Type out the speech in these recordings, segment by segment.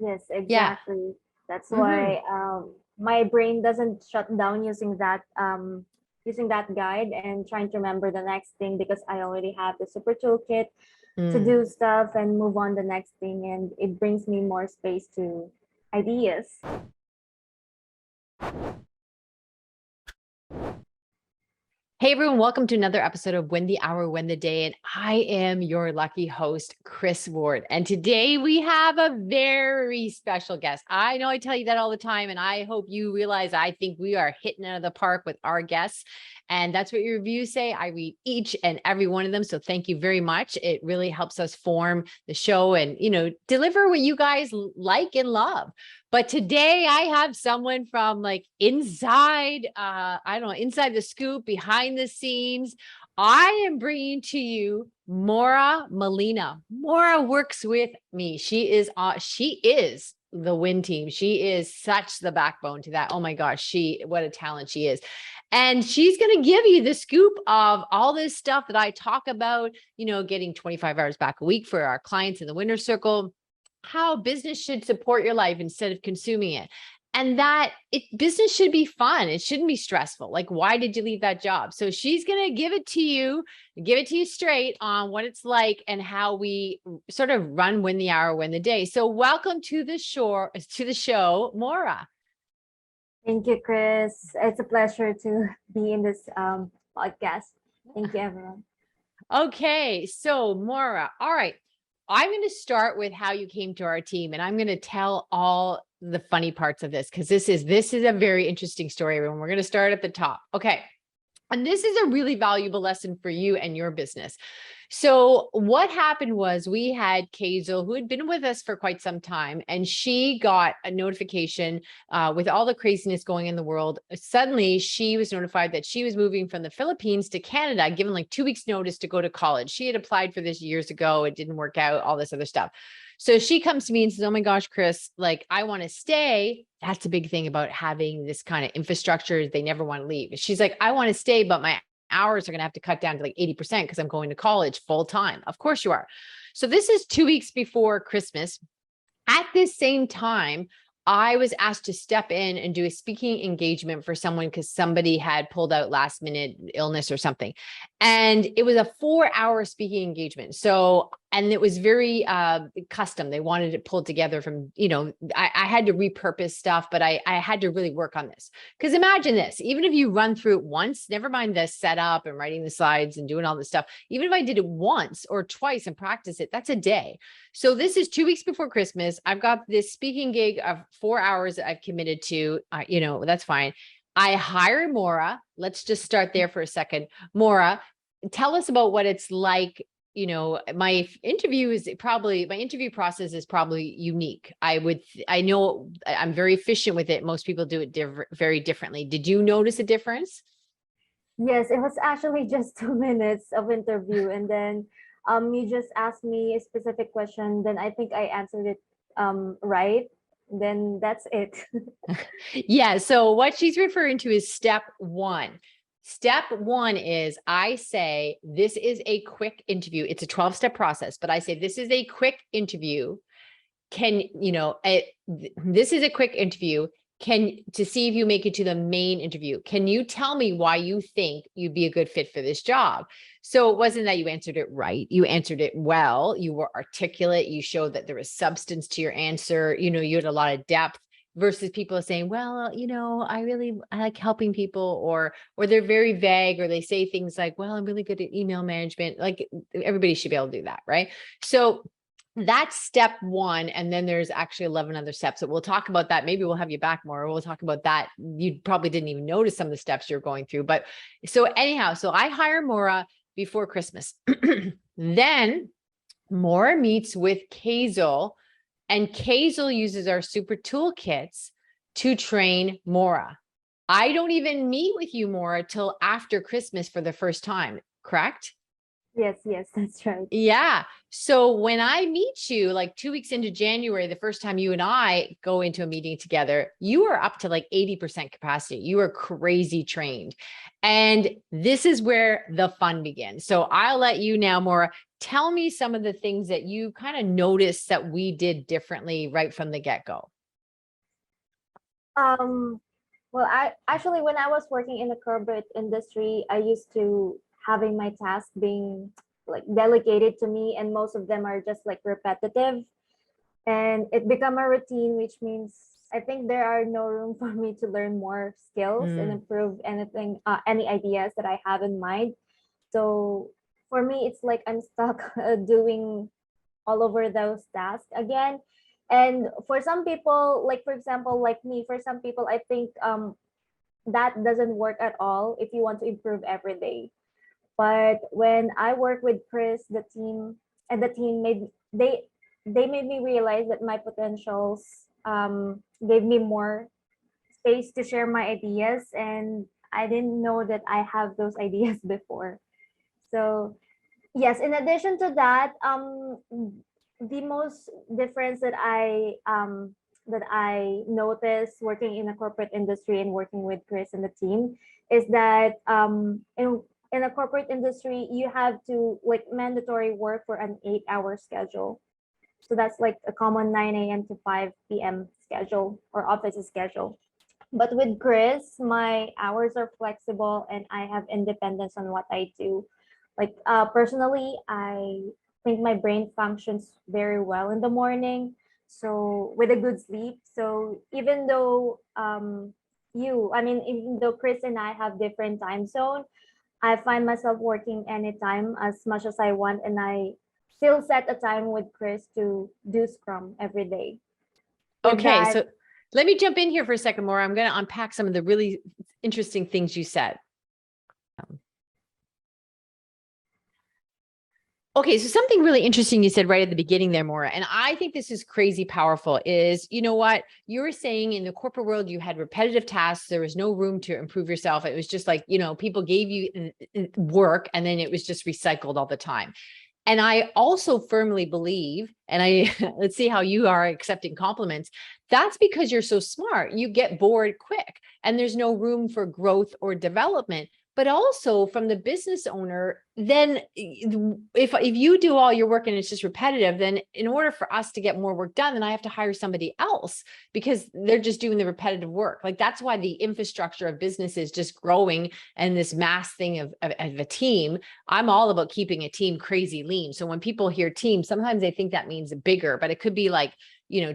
Yes, Yeah. exactly. That's Hmm. why my brain doesn't shut down using that guide and trying to remember the next thing because I already have the super toolkit to Mm. do stuff and move on the next thing, and it brings me more space to ideas. Hey everyone, welcome to another episode of Win the Hour, Win the Day. And I am your lucky host, Chris Ward. And today we have a very special guest. I know I tell you that all the time, and I hope you realize I think we are hitting out of the park with our guests. And that's what your reviews say. I read each and every one of them. So thank you very much. It really helps us form the show and, deliver what you guys like and love. But today I have someone from like inside, I don't know, inside the scoop, behind the scenes. I am bringing to you Mauralyn. Maura works with me. She is the win team. She is such the backbone to that. Oh my gosh, what a talent she is. And she's going to give you the scoop of all this stuff that I talk about, getting 25 hours back a week for our clients in the winner circle, how business should support your life instead of consuming it. And business should be fun. It shouldn't be stressful. Like, why did you leave that job? So she's going to give it to you straight on what it's like and how we sort of win the hour, win the day. So welcome to the show, Maura. Thank you, Chris. It's a pleasure to be in this podcast. Thank you, everyone. Okay. So Maura, all right. I'm going to start with how you came to our team, and I'm going to tell all the funny parts of this because this is a very interesting story, everyone. We're going to start at the top. Okay. And this is a really valuable lesson for you and your business. So what happened was we had Kazel, who had been with us for quite some time, and she got a notification with all the craziness going in the world. Suddenly, she was notified that she was moving from the Philippines to Canada, given like 2 weeks notice to go to college. She had applied for this years ago. It didn't work out, all this other stuff. So she comes to me and says, oh my gosh, Chris, like I want to stay. That's a big thing about having this kind of infrastructure. They never want to leave. She's like, I want to stay, but my hours are going to have to cut down to like 80% because I'm going to college full time. Of course you are. So this is 2 weeks before Christmas. At this same time, I was asked to step in and do a speaking engagement for someone because somebody had pulled out last minute illness or something. And it was a 4-hour speaking engagement. So, and it was very custom. They wanted it pulled together from, I had to repurpose stuff, but I had to really work on this. Because imagine this, even if you run through it once, never mind the setup and writing the slides and doing all this stuff, even if I did it once or twice and practice it, that's a day. So this is 2 weeks before Christmas. I've got this speaking gig of 4 hours that I've committed to, that's fine. I hire Maura. Let's just start there for a second. Maura, tell us about what it's like. My interview process is probably unique. I know I'm very efficient with it. Most people do it very differently. Did you notice a difference? Yes, it was actually just 2 minutes of interview, and then you just asked me a specific question. Then I think I answered it right. Then that's it. Yeah. So what she's referring to is step one. Step one is I say, this is a quick interview. It's a 12-step process, but I say, this is a quick interview. This is a quick interview to see if you make it to the main interview. Can you tell me why you think you'd be a good fit for this job? So it wasn't that you answered it right. You answered it well. You were articulate. You showed that there was substance to your answer. You had a lot of depth versus people saying, well, I like helping people, or they're very vague, or they say things like, well, I'm really good at email management. Like everybody should be able to do that. Right. So that's step one. And then there's actually 11 other steps that we'll talk about that. Maybe we'll have you back more. We'll talk about that. You probably didn't even notice some of the steps you're going through. But so anyhow, so I hire Maura before Christmas. Then Maura meets with Kazel, and Kazel uses our super toolkits to train Maura. I don't even meet with you, Maura, till after Christmas for the first time, correct? Yes, yes, that's right. Yeah. So when I meet you, like 2 weeks into January, the first time you and I go into a meeting together, you are up to like 80% capacity. You are crazy trained. And this is where the fun begins. So I'll let you now, Maura, tell me some of the things that you kind of noticed that we did differently right from the get-go. Um, well, I actually, when I was working in the corporate industry, I used to having my tasks being like delegated to me, and most of them are just like repetitive, and it become a routine, which means I think there are no room for me to learn more skills and Mm, improve anything, any ideas that I have in mind. So for me, it's like I'm stuck doing all over those tasks again. And for some people, like for example, like me, for some people, I think that doesn't work at all if you want to improve every day. But when I work with Chris, the team, and the team they made me realize that my potentials gave me more space to share my ideas, and I didn't know that I have those ideas before. So yes, in addition to that, the most difference that I noticed working in a corporate industry and working with Chris and the team is that in a corporate industry you have to like mandatory work for an 8-hour schedule. So that's like a common 9 a.m. to 5 p.m. schedule or office schedule. But with Chris, my hours are flexible and I have independence on what I do. Like personally, I think my brain functions very well in the morning. So with a good sleep. So even though even though Chris and I have different time zone, I find myself working anytime as much as I want, and I still set a time with Chris to do Scrum every day. With okay. that, So let me jump in here for a second, Maura. I'm going to unpack some of the really interesting things you said. Okay, so something really interesting you said right at the beginning there, Maura, and I think this is crazy powerful, is, you know what, you were saying in the corporate world, you had repetitive tasks. There was no room to improve yourself. It was just like, people gave you work and then it was just recycled all the time. And I also firmly believe, and let's see how you are accepting compliments. That's because you're so smart. You get bored quick and there's no room for growth or development. But also from the business owner, then if you do all your work and it's just repetitive, then in order for us to get more work done, then I have to hire somebody else because they're just doing the repetitive work. Like that's why the infrastructure of business is just growing and this mass thing of a team. I'm all about keeping a team crazy lean. So when people hear team, sometimes they think that means bigger, but it could be like,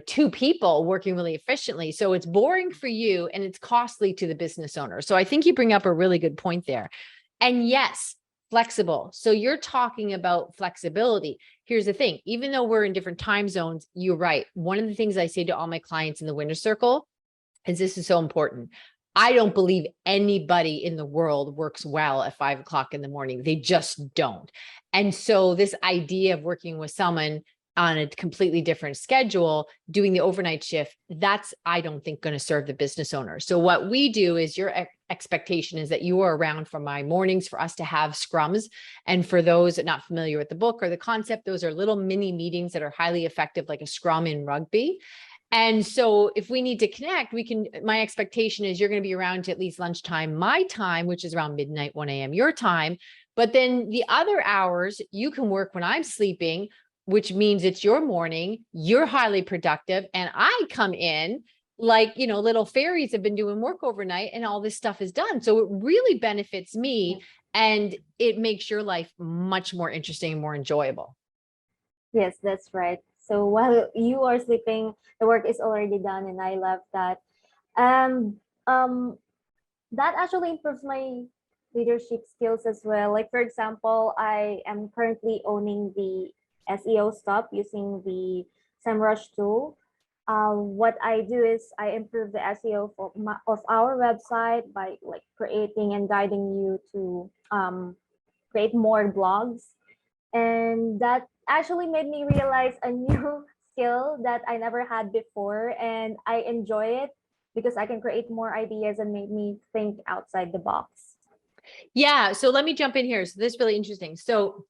two people working really efficiently. So it's boring for you and it's costly to the business owner. So I think you bring up a really good point there. And yes, flexible. So you're talking about flexibility. Here's the thing, even though we're in different time zones, you're right. One of the things I say to all my clients in the winner circle is this is so important. I don't believe anybody in the world works well at 5 o'clock in the morning. They just don't. And so this idea of working with someone on a completely different schedule, doing the overnight shift, that's, I don't think, going to serve the business owner. So what we do is your expectation is that you are around for my mornings for us to have scrums. And for those that are not familiar with the book or the concept, those are little mini meetings that are highly effective, like a scrum in rugby. And so if we need to connect, my expectation is you're going to be around to at least lunchtime, my time, which is around midnight, 1 a.m. your time. But then the other hours you can work when I'm sleeping, which means it's your morning, you're highly productive. And I come in like, little fairies have been doing work overnight and all this stuff is done. So it really benefits me and it makes your life much more interesting and more enjoyable. yes, that's right. So while you are sleeping, the work is already done, and I love that. Um, um, that actually improves my leadership skills as well. Like for example, I am currently owning the SEO stuff using the SEMrush tool. What I do is I improve the SEO of our website by like creating and guiding you to create more blogs, and that actually made me realize a new skill that I never had before, and I enjoy it because I can create more ideas and make me think outside the box. Yeah. So let me jump in here. So this is really interesting. So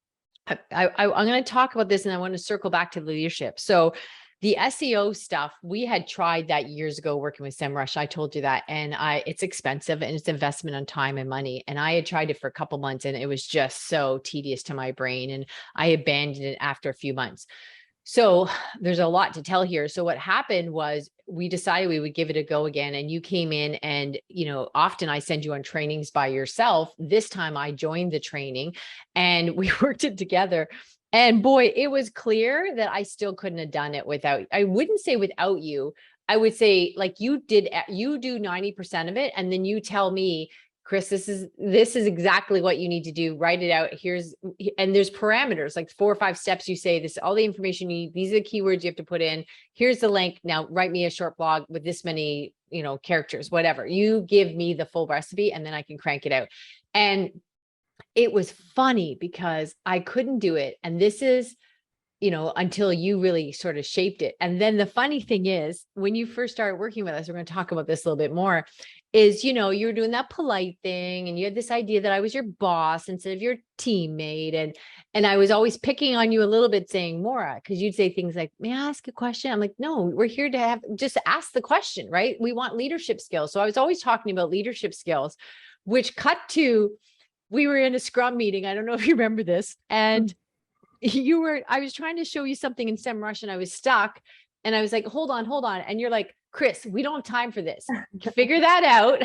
I'm going to talk about this and I want to circle back to leadership. So the SEO stuff, we had tried that years ago working with SEMrush. I told you that. And it's expensive and it's investment on time and money. And I had tried it for a couple months and it was just so tedious to my brain. And I abandoned it after a few months. So there's a lot to tell here. So what happened was we decided we would give it a go again. And you came in and, often I send you on trainings by yourself. This time I joined the training and we worked it together. And boy, it was clear that I still couldn't have done it without, I wouldn't say without you. I would say like you do 90% of it. And then you tell me, Chris, this is exactly what you need to do. Write it out. And there's parameters, like 4 or 5 steps. You say this, all the information you need. These are the keywords you have to put in. Here's the link. Now write me a short blog with this many, characters, whatever. You give me the full recipe and then I can crank it out. And it was funny because I couldn't do it. And this is, until you really sort of shaped it. And then the funny thing is, when you first started working with us, we're going to talk about this a little bit more, is, you were doing that polite thing and you had this idea that I was your boss instead of your teammate. And I was always picking on you a little bit saying, Maura, because you'd say things like, may I ask a question? I'm like, no, we're here to just ask the question, right? We want leadership skills. So I was always talking about leadership skills, which cut to, we were in a Scrum meeting. I don't know if you remember this. And I was trying to show you something in SEMrush and I was stuck and I was like, hold on. And you're like, Chris, we don't have time for this. Figure that out.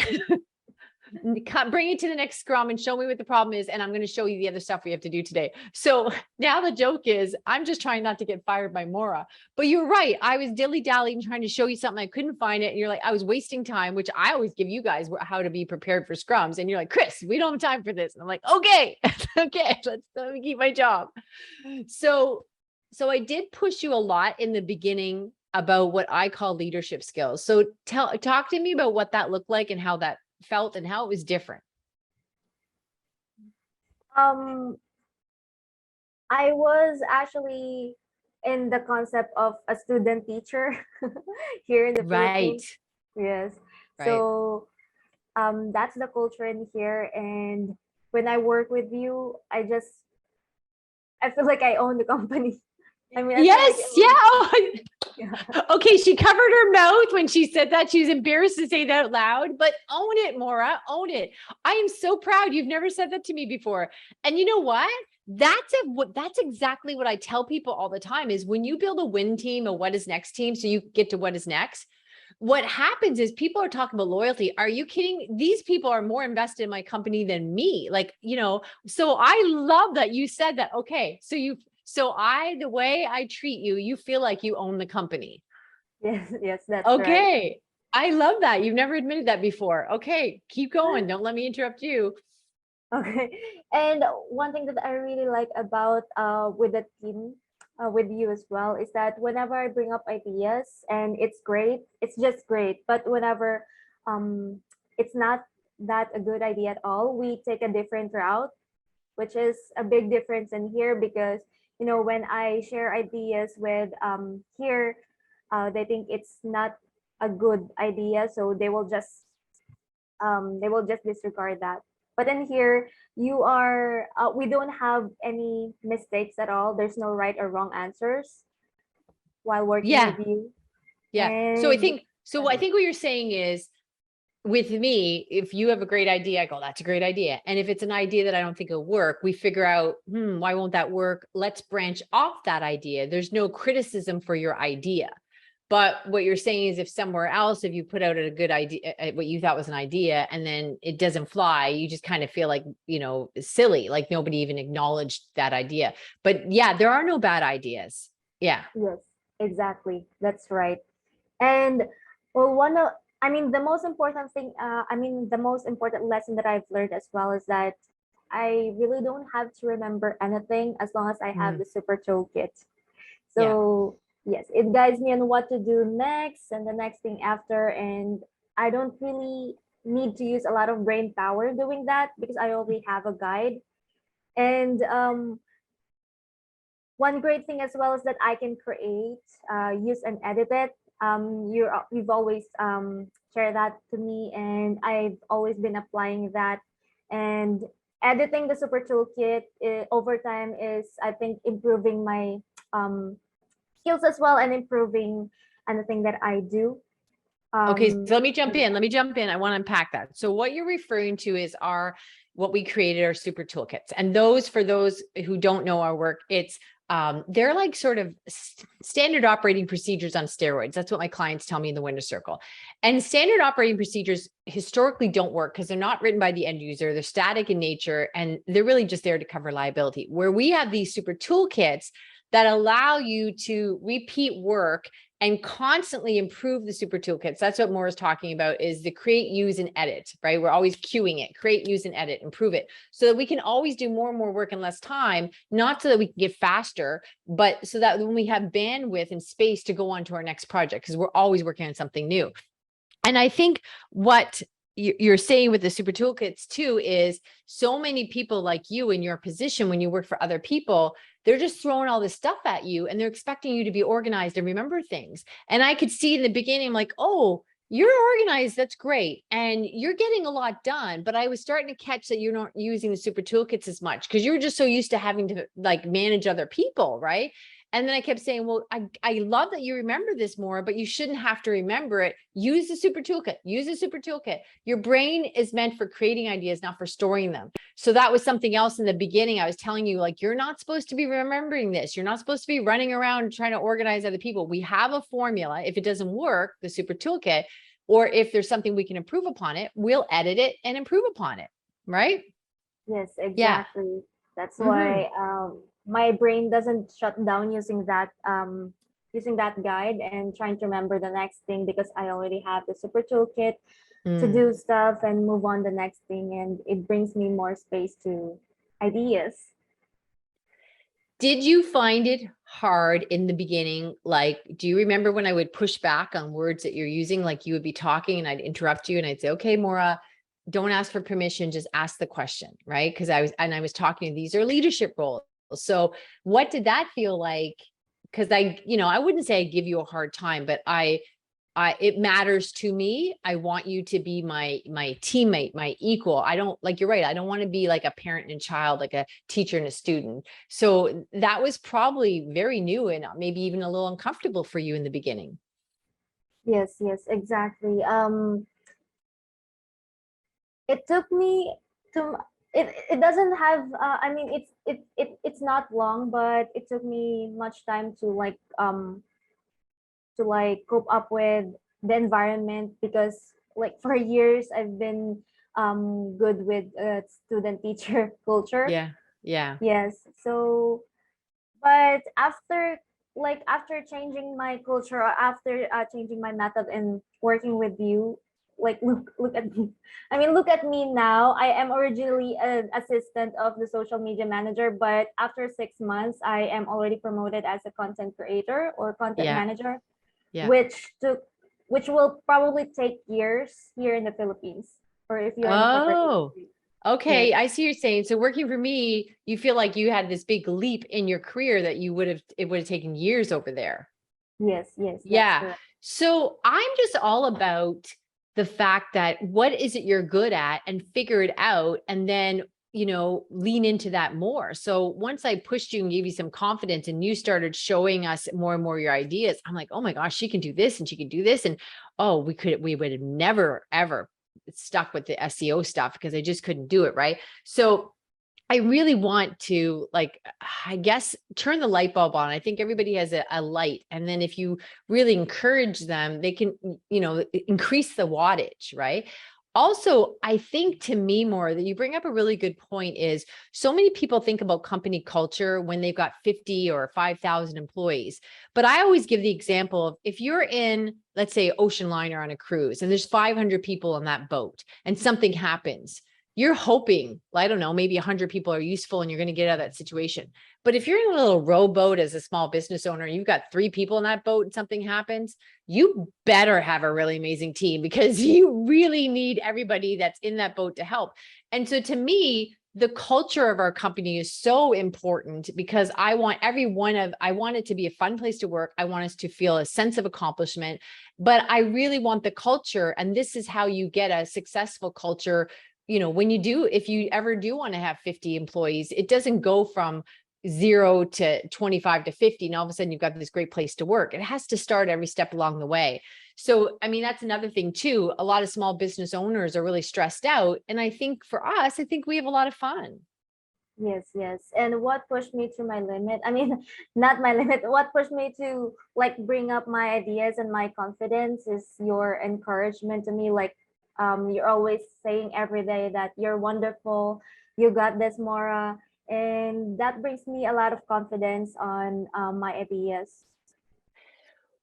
Bring it to the next Scrum and show me what the problem is. And I'm going to show you the other stuff we have to do today. So now the joke is I'm just trying not to get fired by Maura, but you're right. I was dilly-dallying trying to show you something. I couldn't find it. And you're like, I was wasting time, which I always give you guys how to be prepared for Scrums. And you're like, Chris, we don't have time for this. And I'm like, okay, okay, let me keep my job. So I did push you a lot in the beginning about what I call leadership skills. So talk to me about what that looked like and how that felt and how it was different. I was actually in the concept of a student teacher here in the Philippines. Yes. Right. So that's the culture in here. And when I work with you, I feel like I own the company. I mean, yes, yeah. Okay, she covered her mouth when she said that. She was embarrassed to say that out loud, but own it, Maura, own it. I am so proud. You've never said that to me before. And you know what? That's exactly what I tell people all the time is when you build a win team, a what is next team, so you get to what is next. What happens is people are talking about loyalty. Are you kidding? These people are more invested in my company than me. Like, so I love that you said that. Okay. The way I treat you, you feel like you own the company. Yes, that's okay. Right. I love that. You've never admitted that before. Okay, keep going. Don't let me interrupt you. Okay. And one thing that I really like about with the team, with you as well, is that whenever I bring up ideas and it's great, it's just great. But whenever it's not that a good idea at all, we take a different route, which is a big difference in here because when I share ideas with here, they think it's not a good idea, so they will just disregard that. But in here, we don't have any mistakes at all. There's no right or wrong answers while working with you. Yeah. And I think what you're saying is, with me, if you have a great idea, I go, that's a great idea. And if it's an idea that I don't think will work, we figure out, why won't that work? Let's branch off that idea. There's no criticism for your idea. But what you're saying is if somewhere else, if you put out a good idea, what you thought was an idea, and then it doesn't fly, you just kind of feel like, silly, like nobody even acknowledged that idea. But yeah, there are no bad ideas. Yeah. Yes, exactly. That's right. And well, the most important thing, the most important lesson that I've learned as well is that I really don't have to remember anything as long as I have the super toolkit. So yes, it guides me on what to do next and the next thing after. And I don't really need to use a lot of brain power doing that because I already have a guide. And one great thing as well is that I can create, use and edit it. You've always shared that to me, and I've always been applying that. And editing the super toolkit over time is, I think, improving my skills as well, and improving anything that I do. Okay, so let me So jump in. Let me jump in. I want to unpack that. So what you're referring to is what we created our super toolkits. And those, for those who don't know our work, they're like sort of standard operating procedures on steroids. That's what my clients tell me in the winner circle. And standard operating procedures historically don't work because they're not written by the end user. They're static in nature, and they're really just there to cover liability. Where we have these super toolkits that allow you to repeat work and constantly improve the super toolkits. That's what Maura's talking about, is the create, use, and edit, right? We're always queuing it, create, use, and edit, improve it, so that we can always do more and more work in less time, not so that we can get faster, but so that when we have bandwidth and space to go on to our next project, because we're always working on something new. And I think what you're saying with the super toolkits too is, so many people like you in your position, when you work for other people, they're just throwing all this stuff at you and they're expecting you to be organized and remember things. And I could see in the beginning, I'm like, oh, you're organized. That's great. And you're getting a lot done. But I was starting to catch that you're not using the super toolkits as much because you're just so used to having to like manage other people. Right. And then I kept saying, well, I love that you remember this more, but you shouldn't have to remember it. Use the super toolkit, use the super toolkit. Your brain is meant for creating ideas, not for storing them. So that was something else in the beginning. I was telling you, like, you're not supposed to be remembering this. You're not supposed to be running around trying to organize other people. We have a formula. If it doesn't work, the super toolkit, or if there's something we can improve upon it, we'll edit it and improve upon it. Right? yes, Yeah. exactly. That's why my brain doesn't shut down using that guide and trying to remember the next thing, because I already have the super toolkit to do stuff and move on the next thing, and it brings me more space to ideas. Did you find it hard in the beginning? Like, do you remember when I would push back on words that you're using? Like, you would be talking and I'd interrupt you and I'd say, okay, Maura, don't ask for permission, just ask the question, right? Because I was talking, these are leadership roles. So what did that feel like? Because I wouldn't say I give you a hard time, but it matters to me. I want you to be my teammate, my equal. I don't, like, you're right, I don't want to be like a parent and child, like a teacher and a student. So that was probably very new and maybe even a little uncomfortable for you in the beginning. Yes, exactly. It took me to it doesn't have I mean, it's not long, but it took me much time to cope up with the environment, because like for years I've been good with student teacher culture. Yeah. Yeah. Yes. So, but after changing my culture, or after changing my method in working with you, like look at me. I mean, look at me now. I am originally an assistant of the social media manager, but after 6 months, I am already promoted as a content creator or content Yeah. manager, Yeah. which will probably take years here in the Philippines, or if you're in the corporate Oh, industry. Yes, okay. I see what you're saying. So working for me, you feel like you had this big leap in your career that it would have taken years over there. yes, that's Yeah. correct. So I'm just all about the fact that what is it you're good at and figure it out, and then, lean into that more. So once I pushed you and gave you some confidence and you started showing us more and more your ideas, I'm like, oh my gosh, she can do this and she can do this. And oh, we would have never, ever stuck with the SEO stuff because I just couldn't do it. Right. So I really want to, like, I guess, turn the light bulb on. I think everybody has a light. And then if you really encourage them, they can, increase the wattage, right? Also, I think, to me, more that you bring up a really good point is, so many people think about company culture when they've got 50 or 5,000 employees. But I always give the example of, if you're in, let's say, ocean liner on a cruise and there's 500 people on that boat and something happens, you're hoping, I don't know, maybe 100 people are useful and you're going to get out of that situation. But if you're in a little rowboat as a small business owner, you've got 3 people in that boat and something happens, you better have a really amazing team, because you really need everybody that's in that boat to help. And so, to me, the culture of our company is so important, because I want it to be a fun place to work. I want us to feel a sense of accomplishment, but I really want the culture. And this is how you get a successful culture when if you ever do want to have 50 employees, it doesn't go from 0 to 25 to 50. And all of a sudden you've got this great place to work. It has to start every step along the way. So, I mean, that's another thing too. A lot of small business owners are really stressed out. And I think for us, I think we have a lot of fun. Yes, yes. And what pushed me to my limit? I mean, not my limit. What pushed me to like bring up my ideas and my confidence is your encouragement to me. Like, you're always saying every day that you're wonderful, you got this, Mora, and that brings me a lot of confidence on my ideas.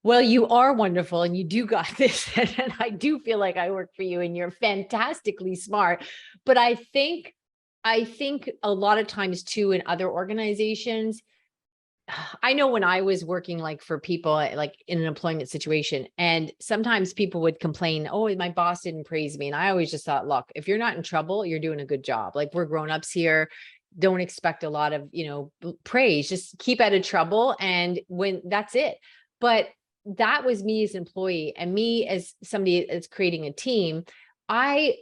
Well, you are wonderful and you do got this. And I do feel like I work for you and you're fantastically smart. But I think a lot of times too in other organizations, I know when I was working like for people like in an employment situation, and sometimes people would complain, oh, my boss didn't praise me. And I always just thought, look, if you're not in trouble, you're doing a good job. Like we're grown-ups here. Don't expect a lot of, praise. Just keep out of trouble. And when that's it. But that was me as an employee and me as somebody that's creating a team. I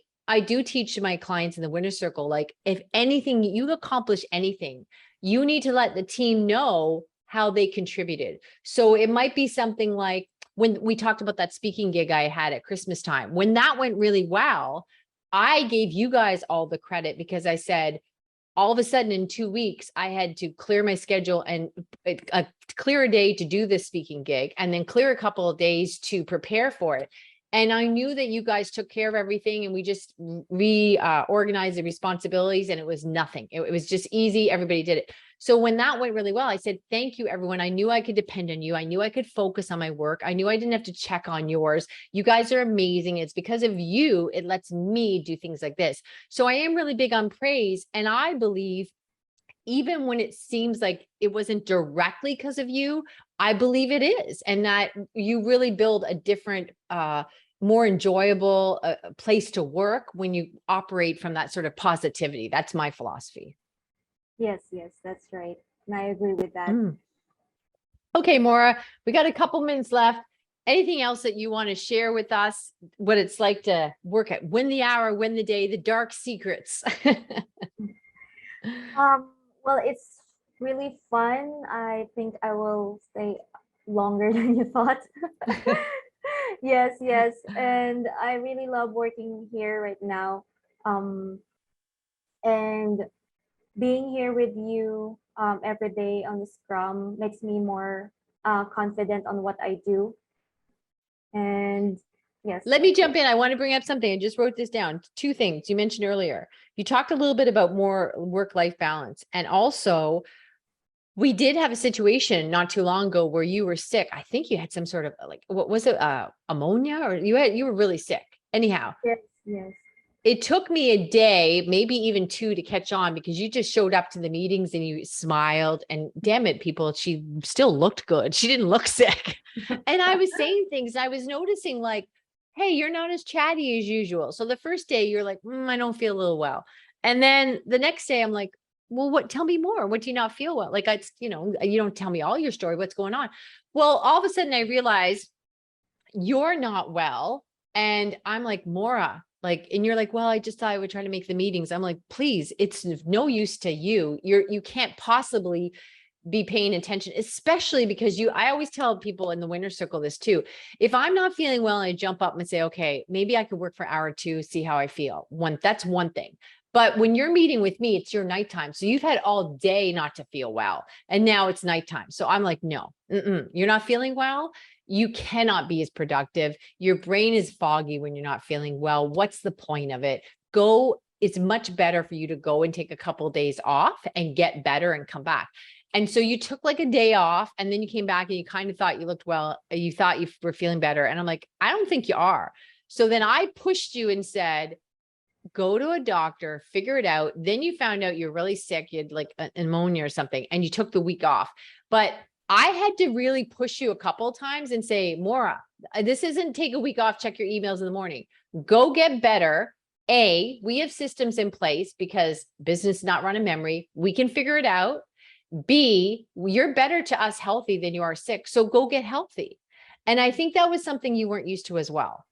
do teach my clients in the winner circle, like if anything, you accomplish anything, you need to let the team know how they contributed. So it might be something like when we talked about that speaking gig I had at Christmas time, when that went really well, I gave you guys all the credit because I said, all of a sudden in 2 weeks, I had to clear my schedule and clear a day to do this speaking gig and then clear a couple of days to prepare for it. And I knew that you guys took care of everything and we just reorganized the responsibilities and it was nothing. It was just easy. Everybody did it. So when that went really well, I said, thank you, everyone. I knew I could depend on you. I knew I could focus on my work. I knew I didn't have to check on yours. You guys are amazing. It's because of you. It lets me do things like this. So I am really big on praise. And I believe even when it seems like it wasn't directly because of you, I believe it is. And that you really build a different, more enjoyable place to work when you operate from that sort of positivity. That's my philosophy. Yes, yes, that's right. And I agree with that. Okay, Maura, we got a couple minutes left. Anything else that you want to share with us, what it's like to work at Win the Hour, Win the Day, the dark secrets? Well, it's really fun. I think I will stay longer than you thought. Yes, yes. And I really love working here right now. And being here with you every day on the Scrum makes me more confident on what I do. And yes. Let me jump in. I want to bring up something. I just wrote this down. 2 things you mentioned earlier. You talked a little bit about more work-life balance. And also, we did have a situation not too long ago where you were sick. I think you had some sort of like, what was it? Ammonia, or you were really sick. Anyhow. Yes, yes. It took me a day, maybe even 2 to catch on because you just showed up to the meetings and you smiled and damn it, people, she still looked good. She didn't look sick. And I was saying things, I was noticing like, hey, you're not as chatty as usual. So the first day you're like, I don't feel a little well. And then the next day I'm like, well, tell me more. What do you not feel well? Like, you don't tell me all your story. What's going on? Well, all of a sudden I realized you're not well. And I'm like, Maura, like, and you're like, well, I just thought I would try to make the meetings. I'm like, please, it's no use to you. You can't possibly be paying attention, especially because I always tell people in the winner circle this too. If I'm not feeling well, I jump up and say, okay, maybe I could work for an hour or 2, see how I feel. That's one thing. But when you're meeting with me, it's your nighttime. So you've had all day not to feel well. And now it's nighttime. So I'm like, no, you're not feeling well. You cannot be as productive. Your brain is foggy when you're not feeling well. What's the point of it? It's much better for you to go and take a couple of days off and get better and come back. And so you took like a day off and then you came back and you kind of thought you looked well. You thought you were feeling better. And I'm like, I don't think you are. So then I pushed you and said, go to a doctor, figure it out. Then you found out you're really sick. You had like an pneumonia or something, and you took the week off. But I had to really push you a couple of times and say, Maura, this isn't take a week off, check your emails in the morning. Go get better. We have systems in place because business is not run in memory. We can figure it out. B, you're better to us healthy than you are sick. So go get healthy. And I think that was something you weren't used to as well.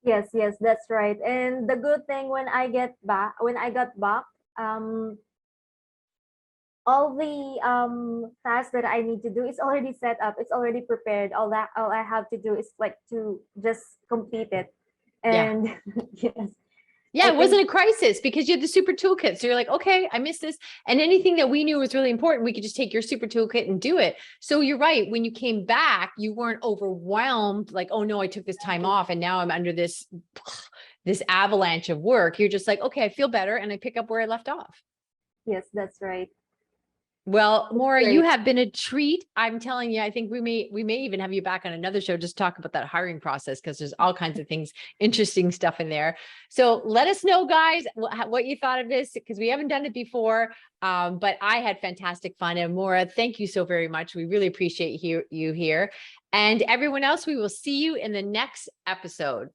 Yes, yes, that's right. And the good thing when I got back, all the tasks that I need to do is already set up. It's already prepared. All I have to do is like to just complete it. Yeah. And yes, Yeah, I it think wasn't a crisis because you had the super toolkit. So you're like, okay, I missed this. And anything that we knew was really important, we could just take your super toolkit and do it. So you're right. When you came back, you weren't overwhelmed, like, oh no, I took this time off and now I'm under this avalanche of work. You're just like, okay, I feel better and I pick up where I left off. yes, that's right. Well, It's Maura, you great. have been a treat. I'm telling you, I think we may even have you back on another show, just talk about that hiring process because there's all kinds of things, interesting stuff in there. So let us know, guys, what you thought of this because we haven't done it before. But I had fantastic fun. And Maura, thank you so very much. We really appreciate you here. And everyone else, we will see you in the next episode.